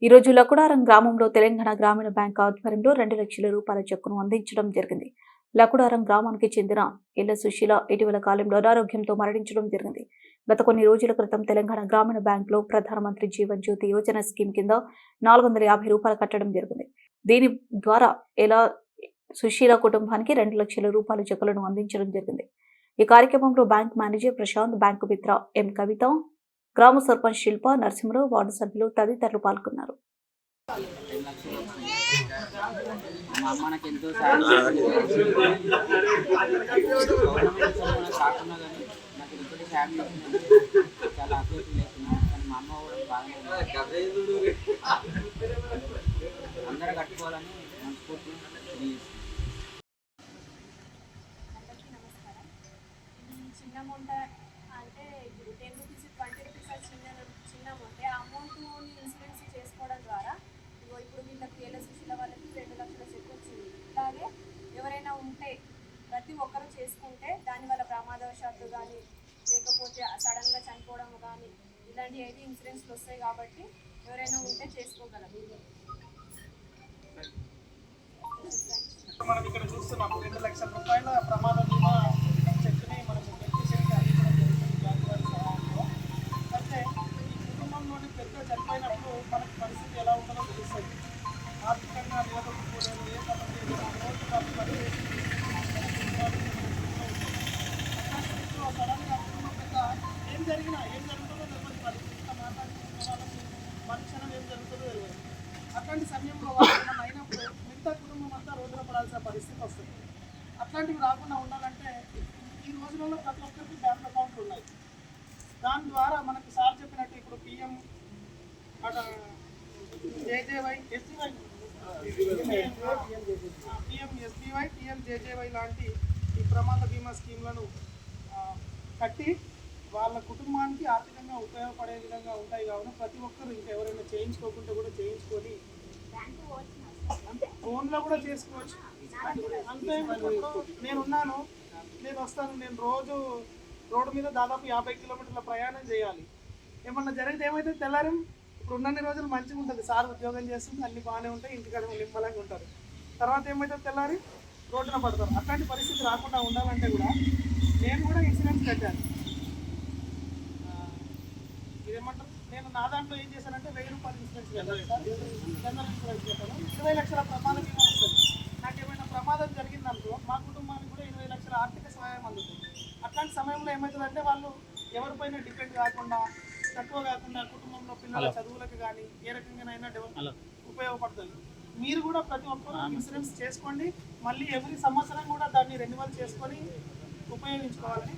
ఈరోజు లకుడారం గ్రామంలో తెలంగాణ గ్రామీణ బ్యాంక్ ఆధ్వర్యంలో 2 లక్షల రూపాయల చెక్కును అందించడం జరిగింది. లకుడారం గ్రామానికి చెందిన ఇళ్ల సుశీల ఇటీవల కాలంలో అనారోగ్యంతో మరణించడం జరిగింది. గత కొన్ని రోజుల క్రితం తెలంగాణ గ్రామీణ బ్యాంకులో ప్రధానమంత్రి జీవన్ జ్యోతి యోజన స్కీమ్ కింద 450 రూపాయలు కట్టడం జరిగింది. దీని ద్వారా ఎలా సుశీల కుటుంబానికి 2 లక్షల రూపాయల చెక్కులను అందించడం జరిగింది. ఈ కార్యక్రమంలో బ్యాంక్ మేనేజర్ ప్రశాంత్, బ్యాంకు మిత్ర ఎం కవిత, గ్రామ సర్పంచ్ శిల్ప, నరసింహరావు, వార్డు సభ్యులు తదితరులు పాల్గొన్నారు. చిన్న అమౌంట్ అంటే ఇప్పుడు 10 రూపీస్ 20 రూపీస్ చిన్న అమౌంట్ ఆ అమౌంట్ని ఇన్సూరెన్స్ చేసుకోవడం ద్వారా ఇప్పుడు వీళ్ళకి ఏళ్ళ సుశీల వాళ్ళకి 2 లక్షల చెక్ వచ్చింది. అలాగే ఎవరైనా ఉంటే ప్రతి ఒక్కరూ చేసుకుంటే దానివల్ల ప్రమాదవశాత్తు కానీ లేకపోతే సడన్గా చనిపోవడం కానీ ఇలాంటివి అయితే ఇన్సూరెన్స్లు వస్తాయి కాబట్టి ఎవరైనా ఉంటే చేసుకోగలరు. మనం ఇక్కడ చూస్తున్నాం 2 లక్షల రూపాయల ప్రమాద బీమా చెక్ని మనము బెనిఫిషియరీకి అందించడం జరుగుతుంది బ్యాంకు వారి సహాయంతో. అయితే ఈ కుటుంబంలోని పెద్ద చనిపోయినప్పుడు మనకి పరిస్థితి ఎలా ఉంటుందో తెలుస్తుంది. ఆర్థికంగా నిలదొక్కుకోలేదు, ఏ పని లేదు, రోజు వాళ్ళు పని చేసి సడన్గా కుటుంబం పెద్ద ఏం జరుగుతుందో తెలియదు. పరిస్థితి మాట్లాడుతున్న వాళ్ళకి మరుక్షణం ఏం జరుగుతుందో తెలియదు. అట్లాంటి సమయంలో వాళ్ళు అయినప్పుడు మిగతా కుటుంబం అంతా రోజున పడాల్సిన పరిస్థితి వస్తుంది. అట్లాంటివి రాకుండా ఉండాలంటే ఈ రోజులలో ప్రతి ఒక్కరికి బ్యాంక్ అకౌంట్లు ఉన్నాయి. దాని ద్వారా మనకు సార్ చెప్పినట్టు ఇప్పుడు పిఎం ఎస్బీవై, పిఎం జేజేవై లాంటి ఈ ప్రమాద బీమా స్కీమ్లను కట్టి వాళ్ళ కుటుంబానికి ఆర్థికంగా ఉపయోగపడే విధంగా ఉంటాయి. కావున ప్రతి ఒక్కరు ఇంకా ఎవరైనా చేయించుకోకుండా కూడా చేయించుకొని ఫోన్లో కూడా చేసుకోవచ్చు. అంతే నేనున్నాను, నేను వస్తాను, నేను రోజు రోడ్డు మీద దాదాపు 50 కిలోమీటర్ల ప్రయాణం చేయాలి. ఏమన్నా జరిగితే ఏమైతే తెల్లారం ఇప్పుడు ఉన్నన్ని రోజులు మంచిగా ఉంటుంది. సార్ ఉద్యోగం చేస్తుంది, అన్ని బాగానే ఉంటాయి, ఇంటికాడ నిమ్మలంగా ఉంటారు. తర్వాత ఏమైతే తెల్లారి రోడ్డున పడతారు. అట్లాంటి పరిస్థితి రాకుండా ఉండాలంటే కూడా నేను కూడా ఇన్సూరెన్స్ కట్టాను. ఇదేమంటారు, నేను నా దాంట్లో ఏం చేశానంటే 1000 రూపాయలు ఇన్సూరెన్స్ కట్టాను సార్. జనరల్ ఇన్సూరెన్స్ కట్టాను. 20 లక్షల ప్రమాద బీమా వస్తుంది. నాకు ఏమైనా ప్రమాదం జరిగిందనుకో మా కుటుంబానికి కూడా 20 లక్షల ఆర్థిక సహాయం అందుతుంది. అట్లాంటి సమయంలో ఏమవుతుందంటే వాళ్ళు ఎవరిపైన డిపెండ్ కాకుండా, తక్కువ కాకుండా కుటుంబంలో పిల్లల చదువులకు కానీ ఏ రకంగానైనా ఉపయోగపడుతుంది. మీరు కూడా ప్రతి ఒక్కరు ఇన్సూరెన్స్ చేసుకోండి. మళ్ళీ ఎవ్రీ సంవత్సరం కూడా దాన్ని రెన్యువల్ చేసుకొని ఉపయోగించుకోవాలని